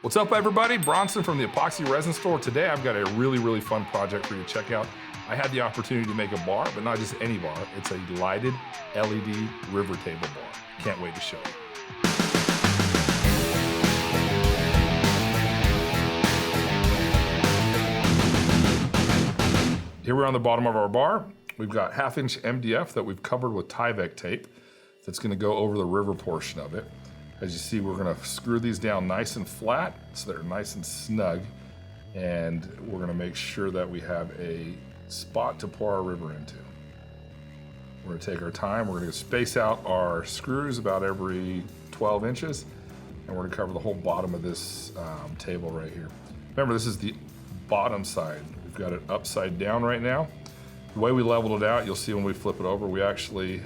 What's up everybody? Bronson from the Epoxy Resin store. Today I've got a really fun project for you to check out. I had the opportunity to make a bar, but not just any bar. It's a lighted LED River Table Bar. Can't wait to show you. Here we're on the bottom of our bar. We've got 1/2 inch MDF that we've covered with Tyvek tape that's gonna go over the river portion of it. As you see, we're gonna screw these down nice and flat so they're nice and snug. And we're gonna make sure that we have a spot to pour our river into. We're gonna take our time. We're gonna space out our screws about every 12 inches. And we're gonna cover the whole bottom of this table right here. Remember, this is the bottom side. We've got it upside down right now. The way we leveled it out, you'll see when we flip it over, we actually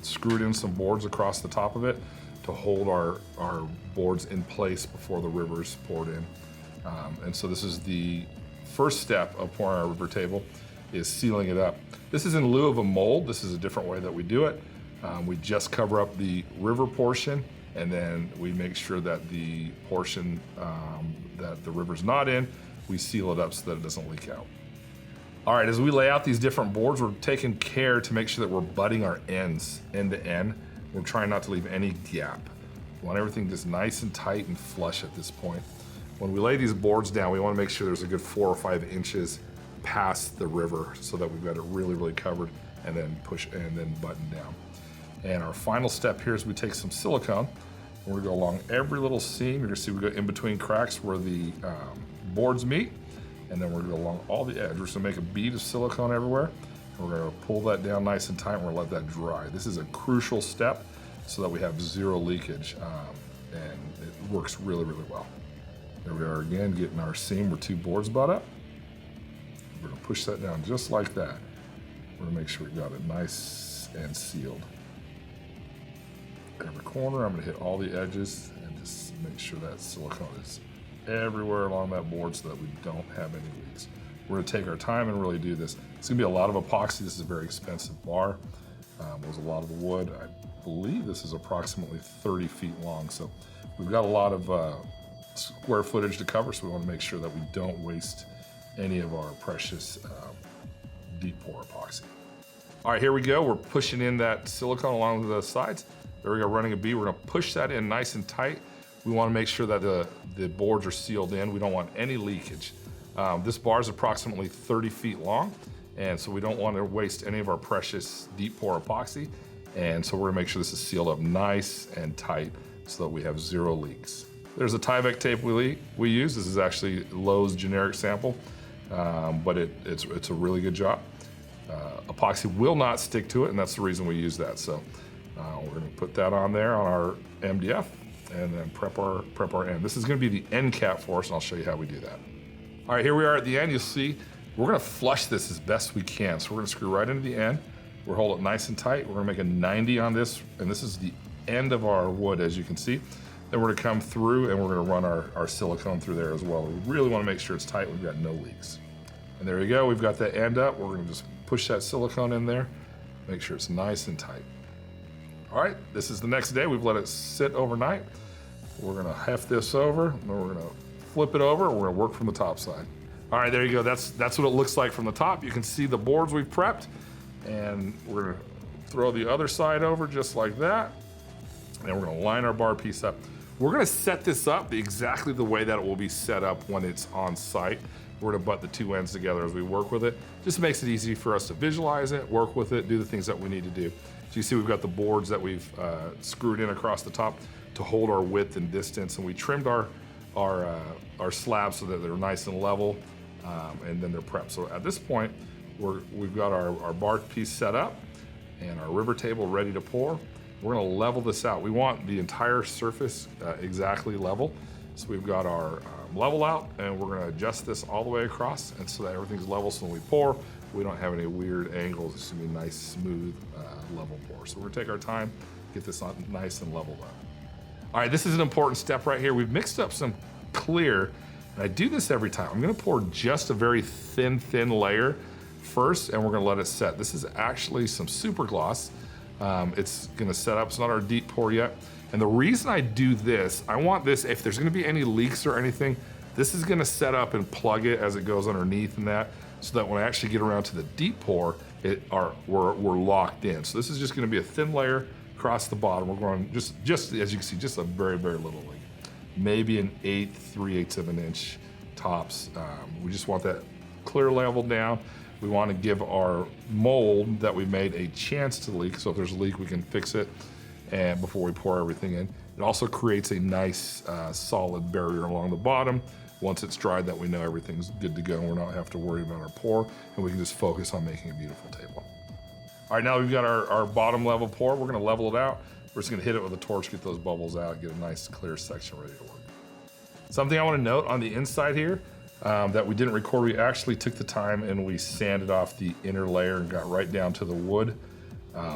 screwed in some boards across the top of it to hold our boards in place before the river's poured in. And so this is the first step of pouring our river table, is sealing it up. This is in lieu of a mold. This is a different way that we do it. We just cover up the river portion, and then we make sure that the portion that the river's not in, we seal it up so that it doesn't leak out. All right, as we lay out these different boards, we're taking care to make sure that we're butting our ends end to end. We're trying not to leave any gap. We want everything just nice and tight and flush at this point. When we lay these boards down, we want to make sure there's a good 4 or 5 inches past the river so that we've got it really covered, and then push and then button down. And our final step here is we take some silicone. We're gonna go along every little seam. You're gonna see we go in between cracks where the boards meet, and then we're gonna go along all the edge. We're just gonna make a bead of silicone everywhere. We're gonna pull that down nice and tight, and we're gonna let that dry. This is a crucial step so that we have 0 leakage, and it works really well. There we are again, getting our seam where 2 boards butt up. We're gonna push that down just like that. We're gonna make sure we got it nice and sealed. Every corner, I'm gonna hit all the edges and just make sure that silicone is everywhere along that board so that we don't have any leaks. We're gonna take our time and really do this. It's gonna be a lot of epoxy. This is a very expensive bar. There's a lot of the wood. I believe this is approximately 30 feet long. So we've got a lot of square footage to cover, so we wanna make sure that we don't waste any of our precious deep pour epoxy. All right, here we go. We're pushing in that silicone along the sides. There we go, running a bead. We're gonna push that in nice and tight. We wanna make sure that the boards are sealed in. We don't want any leakage. This bar is approximately 30 feet long, and so we don't want to waste any of our precious deep pour epoxy. And so we're gonna make sure this is sealed up nice and tight so that we have 0 leaks. There's a Tyvek tape we use. This is actually Lowe's generic sample, but it's a really good job. Epoxy will not stick to it, and that's the reason we use that. So we're gonna put that on there on our MDF, and then prep our end. This is gonna be the end cap for us, and I'll show you how we do that. All right, here we are at the end. You'll see we're gonna flush this as best we can. So we're gonna screw right into the end. We'll hold it nice and tight. We're gonna make a 90 on this, and this is the end of our wood, as you can see. Then we're gonna come through and we're gonna run our silicone through there as well. We really wanna make sure it's tight, we've got no leaks. And there we go, we've got that end up. We're gonna just push that silicone in there, make sure it's nice and tight. All right, this is the next day. We've let it sit overnight. We're gonna heft this over, and then we're gonna flip it over, and we're gonna work from the top side. All right, there you go. That's what it looks like from the top. You can see the boards we've prepped, and we're gonna throw the other side over just like that, and we're gonna line our bar piece up. We're gonna set this up exactly the way that it will be set up when it's on site. We're gonna butt the 2 ends together as we work with it. Just makes it easy for us to visualize it, work with it, do the things that we need to do. So you see we've got the boards that we've screwed in across the top to hold our width and distance, and we trimmed our slabs so that they're nice and level, and then they're prepped. So at this point, we've got our bar piece set up and our river table ready to pour. We're gonna level this out. We want the entire surface exactly level. So we've got our level out, and we're gonna adjust this all the way across, and so that everything's level, so when we pour, we don't have any weird angles. It's gonna be a nice, smooth, level pour. So we're gonna take our time, get this on nice and leveled up. All right, this is an important step right here. We've mixed up some clear, and I do this every time. I'm gonna pour just a very thin layer first, and we're gonna let it set. This is actually some super gloss. It's gonna set up, it's not our deep pour yet. And the reason I do this, I want this, if there's gonna be any leaks or anything, this is gonna set up and plug it as it goes underneath and that, so that when I actually get around to the deep pour, we're locked in. So this is just gonna be a thin layer across the bottom. We're going just as you can see, just a very, very little leak. Maybe an 3/8 of an inch tops. We just want that clear level down. We want to give our mold that we made a chance to leak. So if there's a leak, we can fix it and before we pour everything in. It also creates a nice solid barrier along the bottom. Once it's dried, that we know everything's good to go and we're not have to worry about our pour, and we can just focus on making a beautiful table. All right, now we've got our bottom level pour. We're gonna level it out. We're just gonna hit it with a torch, get those bubbles out, get a nice clear section ready to work. Something I wanna note on the inside here that we didn't record, we actually took the time and we sanded off the inner layer and got right down to the wood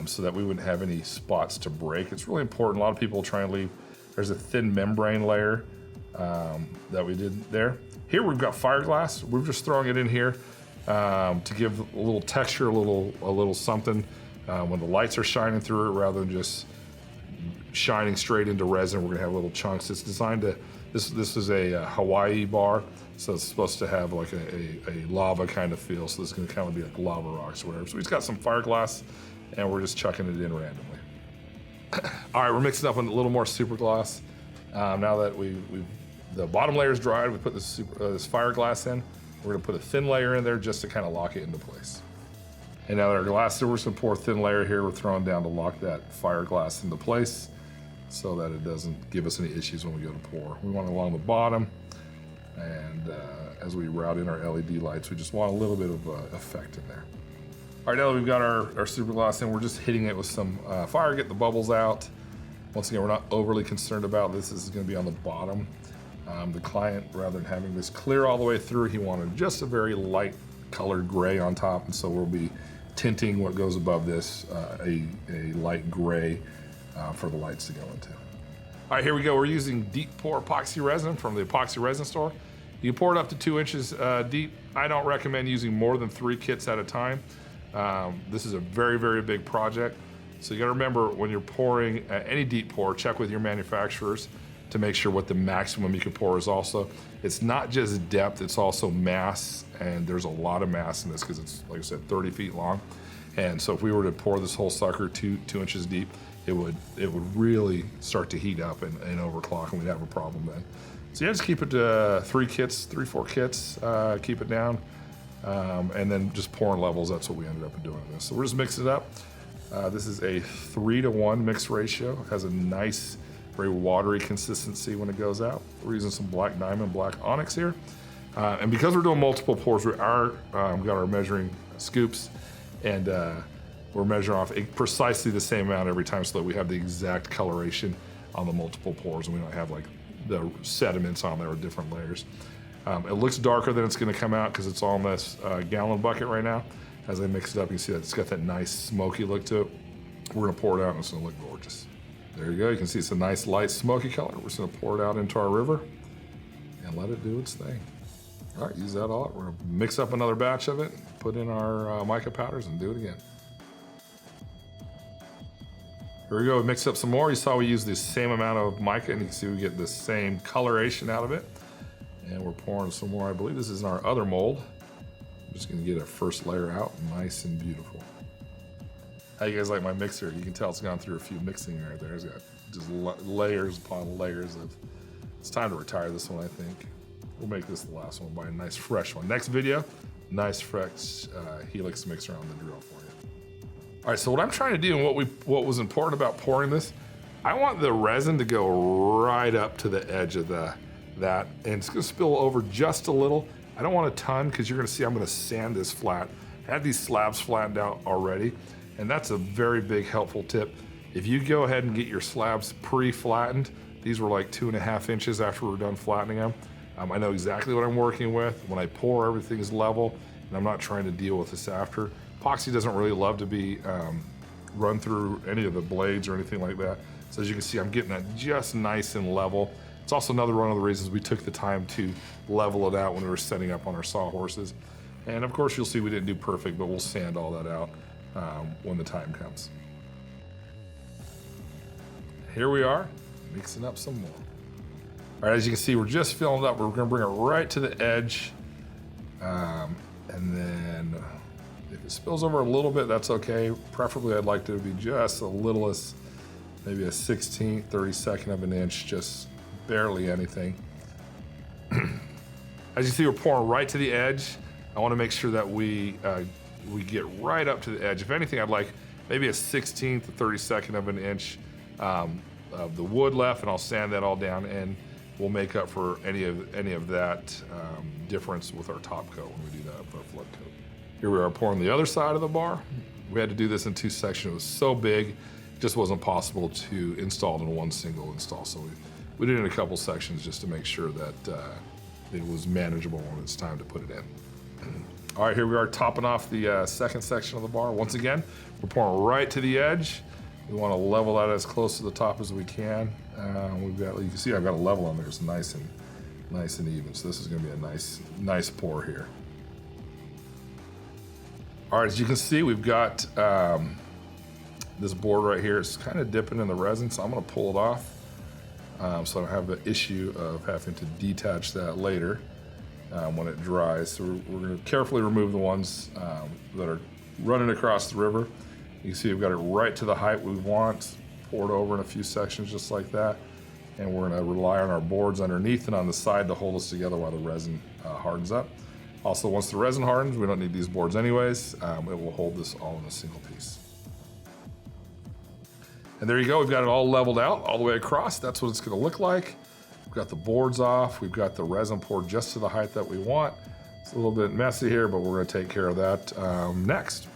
so that we wouldn't have any spots to break. It's really important. A lot of people try and leave, there's a thin membrane layer that we did there. Here we've got fiberglass. We're just throwing it in here to give a little texture, a little something when the lights are shining through it, rather than just shining straight into resin. We're gonna have little chunks. It's designed to, this is a Hawaii bar, so it's supposed to have like a lava kind of feel. So this is gonna kind of be like lava rocks or whatever. So we've got some fiberglass and we're just chucking it in randomly. All right, we're mixing up a little more super gloss. Now that the bottom layer is dried, we put this fiberglass in. We're gonna put a thin layer in there just to kind of lock it into place. And now that our glass, we're just gonna pour a thin layer here. We're throwing down to lock that fiberglass into place so that it doesn't give us any issues when we go to pour. We want it along the bottom, and as we route in our LED lights, we just want a little bit of effect in there. All right, now that we've got our super gloss in, we're just hitting it with some fire, get the bubbles out. Once again, we're not overly concerned about this. This is gonna be on the bottom. The client, rather than having this clear all the way through, he wanted just a very light colored gray on top, and so we'll be tinting what goes above this a light gray for the lights to go into. All right, here we go. We're using deep pour epoxy resin from the Epoxy Resin store. You can pour it up to 2 inches deep. I don't recommend using more than 3 kits at a time. This is a very, very big project. So you gotta remember, when you're pouring any deep pour, check with your manufacturers to make sure what the maximum you can pour is also. It's not just depth, it's also mass, and there's a lot of mass in this because it's, like I said, 30 feet long. And so if we were to pour this whole sucker 2 inches deep, it would really start to heat up and overclock, and we'd have a problem then. So yeah, just keep it to 3, 4 kits, keep it down, and then just pouring levels. That's what we ended up doing this. So we're just mixing it up. This is a 3-to-1 mix ratio. It has a nice, very watery consistency when it goes out. We're using some black diamond, black onyx here. And because we're doing multiple pours, we got our measuring scoops, and we're measuring off precisely the same amount every time so that we have the exact coloration on the multiple pours, and we don't have like the sediments on there with different layers. It looks darker than it's gonna come out because it's all in this gallon bucket right now. As I mix it up, you can see that it's got that nice smoky look to it. We're gonna pour it out and it's gonna look gorgeous. There you go, you can see it's a nice light smoky color. We're just gonna pour it out into our river and let it do its thing. All right, use that all up. We're gonna mix up another batch of it, put in our mica powders and do it again. Here we go, we mixed up some more. You saw we used the same amount of mica, and you can see we get the same coloration out of it. And we're pouring some more. I believe this is in our other mold. I'm just gonna get a first layer out, nice and beautiful. How you guys like my mixer? You can tell it's gone through a few mixing right there. It's got just layers upon layers of, it's time to retire this one, I think. We'll make this the last one, buy a nice fresh one. Next video, nice fresh Helix mixer on the drill for you. All right, so what I'm trying to do, and what was important about pouring this, I want the resin to go right up to the edge of that, and it's gonna spill over just a little. I don't want a ton, because you're gonna see I'm gonna sand this flat. I had these slabs flattened out already, and that's a very big helpful tip. If you go ahead and get your slabs pre-flattened, these were like 2.5 inches after we were done flattening them. I know exactly what I'm working with. When I pour, everything is level, and I'm not trying to deal with this after. Epoxy doesn't really love to be run through any of the blades or anything like that. So as you can see, I'm getting that just nice and level. It's also another one of the reasons we took the time to level it out when we were setting up on our sawhorses. And of course, you'll see we didn't do perfect, but we'll sand all that out when the time comes. Here we are. mixing up some more. All right, as you can see, we're just filling it up. We're gonna bring it right to the edge. And then if it spills over a little bit, that's okay. Preferably, I'd like to be just the littlest, maybe a 16th, 32nd of an inch, just barely anything. As you see, we're pouring right to the edge. I wanna make sure that we get right up to the edge. If anything, I'd like maybe a 16th, 32nd of an inch of the wood left, and I'll sand that all down, and we'll make up for any of that difference with our top coat when we do that with our flood coat. Here we are pouring the other side of the bar. We had to do this in 2 sections. It was so big, it just wasn't possible to install it in one single install. So we did it in a couple sections just to make sure that it was manageable when it's time to put it in. All right, here we are topping off the second section of the bar. Once again, we're pouring right to the edge. We want to level that as close to the top as we can. You can see I've got a level on there. It's nice and even. So this is going to be a nice pour here. All right, as you can see, we've got this board right here. It's kind of dipping in the resin, so I'm going to pull it off so I don't have the issue of having to detach that later when it dries. So we're going to carefully remove the ones that are running across the river. You can see we've got it right to the height we want, poured over in a few sections just like that. And we're gonna rely on our boards underneath and on the side to hold us together while the resin hardens up. Also, once the resin hardens, we don't need these boards anyways. It will hold this all in a single piece. And there you go, we've got it all leveled out all the way across. That's what it's gonna look like. We've got the boards off. We've got the resin poured just to the height that we want. It's a little bit messy here, but we're gonna take care of that next.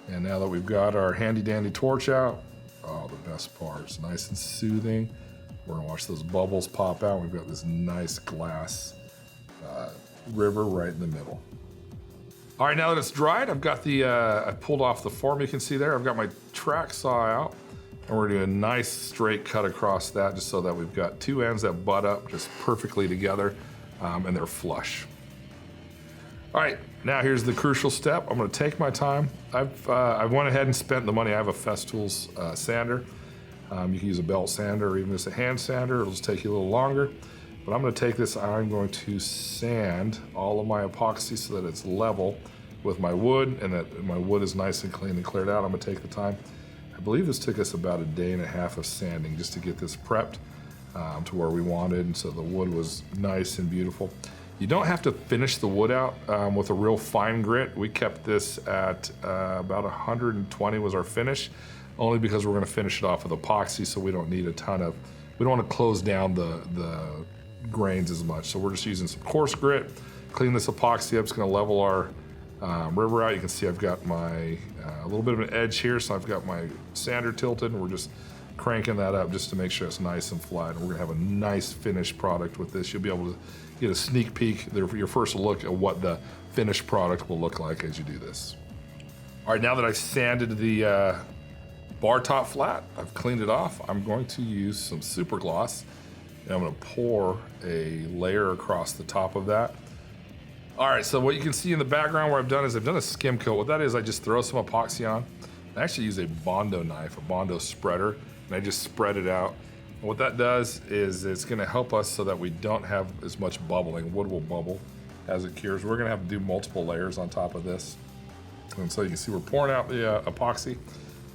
And now that we've got our handy dandy torch out, oh, the best part, it's nice and soothing. We're gonna watch those bubbles pop out. We've got this nice glass river right in the middle. All right, now that it's dried, I've got I pulled off the form you can see there. I've got my track saw out, and we're doing a nice straight cut across that just so that we've got 2 ends that butt up just perfectly together, and they're flush. All right, now here's the crucial step. I'm gonna take my time. I went ahead and spent the money. I have a Festool's sander. You can use a belt sander or even just a hand sander. It'll just take you a little longer. But I'm gonna take this, I'm going to sand all of my epoxy so that it's level with my wood and that my wood is nice and clean and cleared out. I'm gonna take the time. I believe this took us about 1.5 days of sanding just to get this prepped to where we wanted, and so the wood was nice and beautiful. You don't have to finish the wood out with a real fine grit. We kept this at about 120 was our finish, only because we're gonna finish it off with epoxy, so we don't need we don't wanna close down the grains as much. So we're just using some coarse grit, clean this epoxy up. It's gonna level our river out. You can see I've got my, a little bit of an edge here, so I've got my sander tilted, and we're just cranking that up just to make sure it's nice and flat. And we're gonna have a nice finished product with this. You'll be able to get a sneak peek, your first look at what the finished product will look like as you do this. All right, now that I've sanded the bar top flat, I've cleaned it off, I'm going to use some super gloss, and I'm gonna pour a layer across the top of that. All right, so what you can see in the background where I've done a skim coat. What that is, I just throw some epoxy on. I actually use a Bondo knife, a Bondo spreader, and I just spread it out. And what that does is it's gonna help us so that we don't have as much bubbling. Wood will bubble as it cures. We're gonna have to do multiple layers on top of this. And so you can see we're pouring out the epoxy,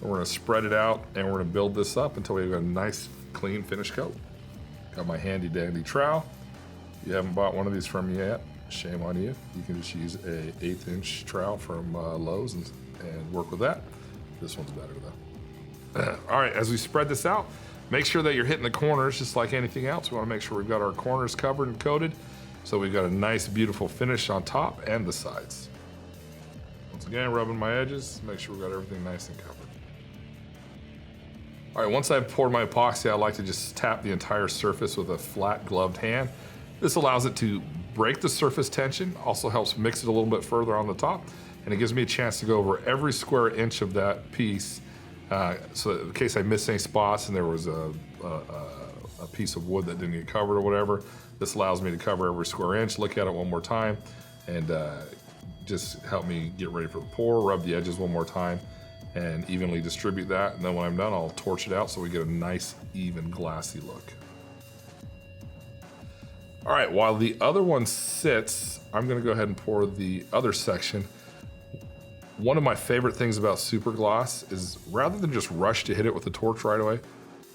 and we're gonna spread it out, and we're gonna build this up until we have a nice, clean, finished coat. Got my handy dandy trowel. If you haven't bought one of these from me yet, shame on you. You can just use a 1/8 inch trowel from Lowe's and work with that. This one's better though. All right, as we spread this out, make sure that you're hitting the corners just like anything else. We wanna make sure we've got our corners covered and coated so we've got a nice, beautiful finish on top and the sides. Once again, rubbing my edges, make sure we've got everything nice and covered. All right, once I've poured my epoxy, I like to just tap the entire surface with a flat gloved hand. This allows it to break the surface tension, also helps mix it a little bit further on the top, and it gives me a chance to go over every square inch of that piece. So in case I missed any spots and there was a piece of wood that didn't get covered or whatever, this allows me to cover every square inch, look at it one more time, and just help me get ready for the pour, rub the edges one more time, and evenly distribute that. And then when I'm done, I'll torch it out so we get a nice, even, glassy look. All right, while the other one sits, I'm gonna go ahead and pour the other section. One of my favorite things about super gloss is rather than just rush to hit it with the torch right away,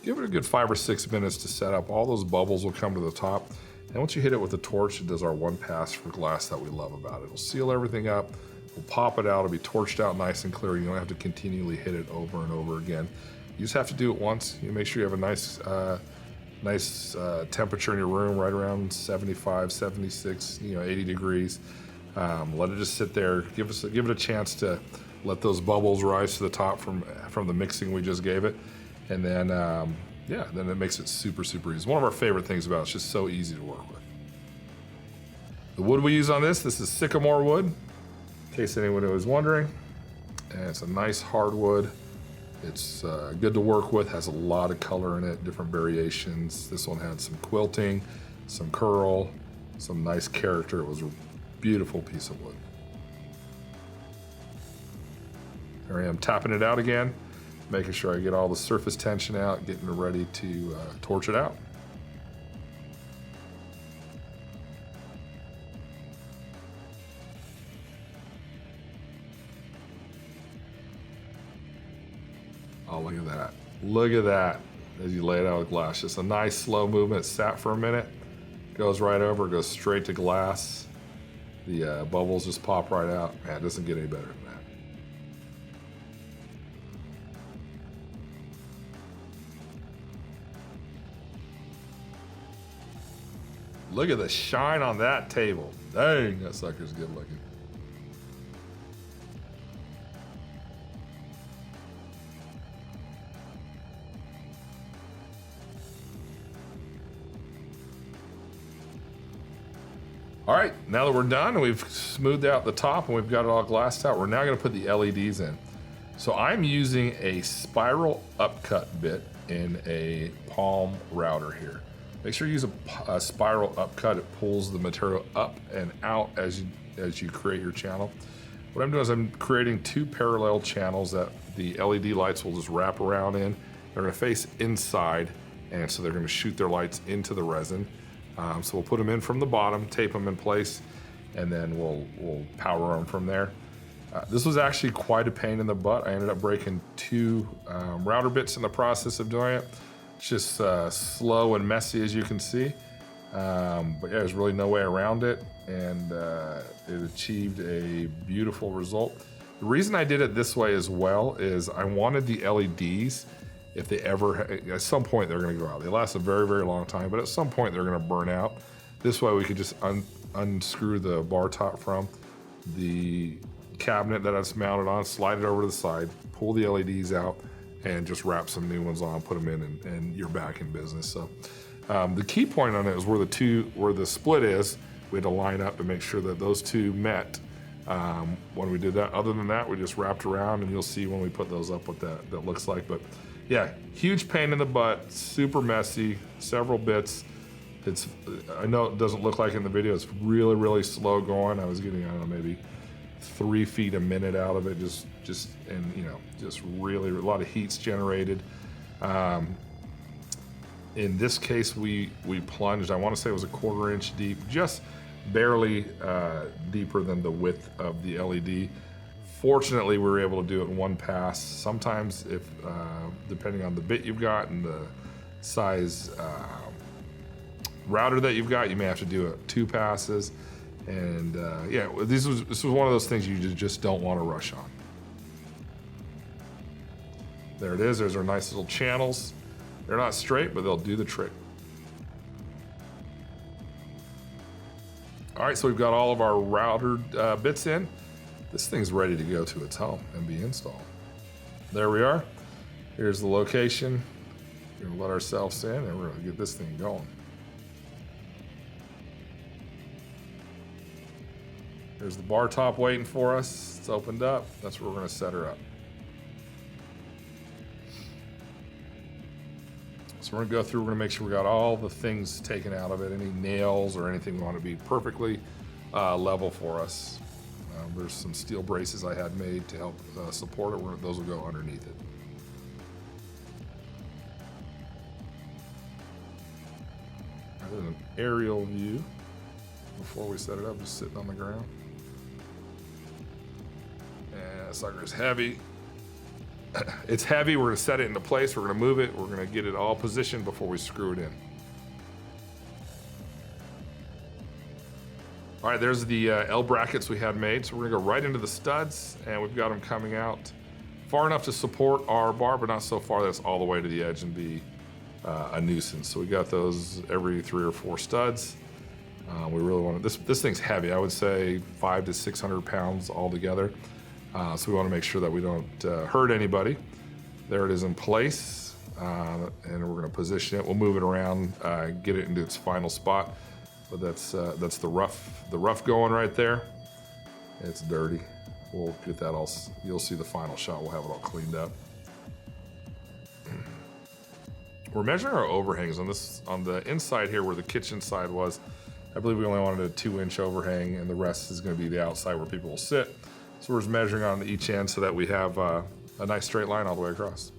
give it a good 5 or 6 minutes to set up. All those bubbles will come to the top. And once you hit it with the torch, it does our one pass for glass that we love about it. It'll seal everything up, we'll pop it out, it'll be torched out nice and clear. You don't have to continually hit it over and over again. You just have to do it once. You make sure you have a nice temperature in your room, right around 75, 76, 80 degrees. Let it just sit there. Give it a chance to let those bubbles rise to the top from the mixing we just gave it, and then then it makes it super, super easy. One of our favorite things about it, it's just so easy to work with. The wood we use on this is sycamore wood, in case anyone was wondering. And it's a nice hardwood. It's good to work with, has a lot of color in it, different variations. This one had some quilting, some curl, some nice character. It was a beautiful piece of wood. There I am tapping it out again, making sure I get all the surface tension out, getting it ready to torch it out. Oh, look at that. Look at that as you lay it out with glass. Just a nice slow movement, sat for a minute, goes right over, goes straight to glass. The bubbles just pop right out. Man, it doesn't get any better than that. Look at the shine on that table. Dang, that sucker's good looking. All right, now that we're done and we've smoothed out the top and we've got it all glassed out, we're now gonna put the LEDs in. So I'm using a spiral upcut bit in a palm router here. Make sure you use a spiral upcut. It pulls the material up and out as you create your channel. What I'm doing is I'm creating 2 parallel channels that the LED lights will just wrap around in. They're gonna face inside, and so they're gonna shoot their lights into the resin. So we'll put them in from the bottom, tape them in place, and then we'll power them from there. This was actually quite a pain in the butt. I ended up breaking 2 router bits in the process of doing it. It's just slow and messy, as you can see. But yeah, there's really no way around it, and it achieved a beautiful result. The reason I did it this way as well is I wanted the LEDs, if they ever, at some point they're gonna go out. They last a very, very long time, but at some point they're gonna burn out. This way we could just unscrew the bar top from the cabinet that it's mounted on, slide it over to the side, pull the LEDs out, and just wrap some new ones on, put them in, and you're back in business. So the key point on it is where the split is. We had to line up to make sure that those 2 met when we did that. Other than that, we just wrapped around, and you'll see when we put those up what that looks like. But yeah, huge pain in the butt, super messy, several bits. I know it doesn't look like in the video, it's really, really slow going. I was getting, I don't know, maybe 3 feet a minute out of it, just really a lot of heat's generated. In this case, we plunged, I want to say it was a 1/4 inch deep, just barely deeper than the width of the LED. Fortunately, we were able to do it in one pass. Sometimes, if depending on the bit you've got and the size router that you've got, you may have to do it 2 passes. And yeah, this was one of those things you just don't want to rush on. There it is. There's our nice little channels. They're not straight, but they'll do the trick. All right, so we've got all of our router bits in. This thing's ready to go to its home and be installed. There we are. Here's the location. We're gonna let ourselves in and we're gonna get this thing going. There's the bar top waiting for us. It's opened up. That's where we're gonna set her up. So we're gonna go through, we're gonna make sure we got all the things taken out of it, any nails or anything we want to be perfectly level for us. There's some steel braces I had made to help support it. Those will go underneath it. There's an aerial view before we set it up, just sitting on the ground. And that sucker is heavy. It's heavy. We're gonna set it into place. We're gonna move it. We're gonna get it all positioned before we screw it in. All right, there's the L brackets we had made. So we're gonna go right into the studs, and we've got them coming out far enough to support our bar, but not so far that it's all the way to the edge and be a nuisance. So we got those every 3 or 4 studs. We really want to, this thing's heavy. I would say 500 to 600 pounds altogether. So we want to make sure that we don't hurt anybody. There it is in place, and we're going to position it. We'll move it around, get it into its final spot. But that's the rough going right there. It's dirty. We'll get that all. You'll see the final shot. We'll have it all cleaned up. We're measuring our overhangs on the inside here where the kitchen side was. I believe we only wanted a 2-inch overhang, and the rest is going to be the outside where people will sit. So we're just measuring on each end so that we have a nice straight line all the way across.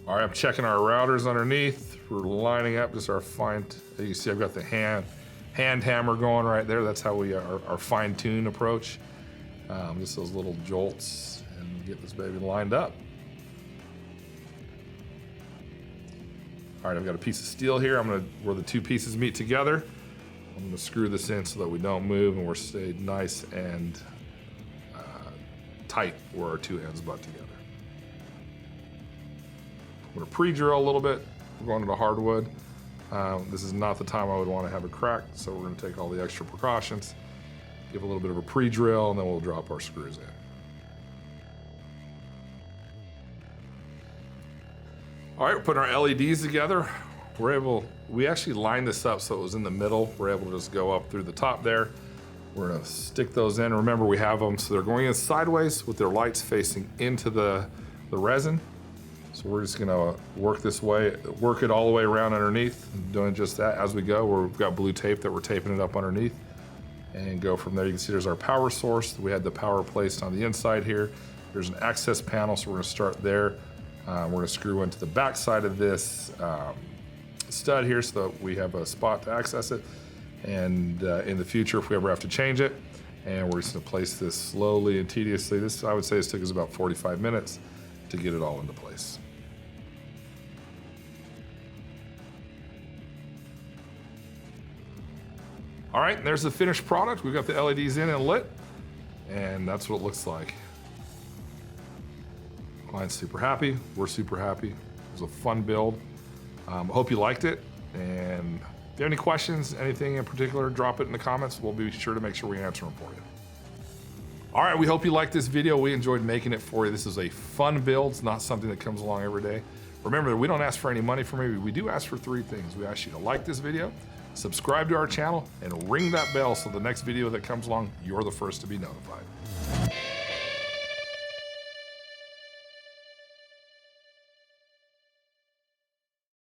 All right, I'm checking our routers underneath. We're lining up just our fine. You can see I've got the hand hammer going right there. That's how we our fine tune approach. Just those little jolts, and get this baby lined up. All right, I've got a piece of steel here. Where the 2 pieces meet together, I'm gonna screw this in so that we don't move and we're stayed nice and tight where our 2 ends butt together. I'm gonna pre-drill a little bit. We're going into hardwood. This is not the time I would want to have it cracked, so we're gonna take all the extra precautions, give a little bit of a pre-drill, and then we'll drop our screws in. All right, we're putting our LEDs together. We actually lined this up so it was in the middle. We're able to just go up through the top there. We're gonna stick those in. Remember, we have them so they're going in sideways with their lights facing into the resin. So we're just gonna work it all the way around underneath, doing just that as we go. We've got blue tape that we're taping it up underneath, and go from there. You can see there's our power source. We had the power placed on the inside here. There's an access panel, so we're gonna start there. We're gonna screw into the back side of this stud here so that we have a spot to access it. And in the future, if we ever have to change it, and we're just gonna place this slowly and tediously. I would say this took us about 45 minutes to get it all into place. All right, there's the finished product. We've got the LEDs in and lit, and that's what it looks like. Client's super happy. We're super happy. It was a fun build. Hope you liked it. And if you have any questions, anything in particular, drop it in the comments. We'll be sure to make sure we answer them for you. All right, we hope you liked this video. We enjoyed making it for you. This is a fun build. It's not something that comes along every day. Remember that we don't ask for any money from you. We do ask for 3 things. We ask you to like this video, subscribe to our channel, and ring that bell so the next video that comes along, you're the first to be notified.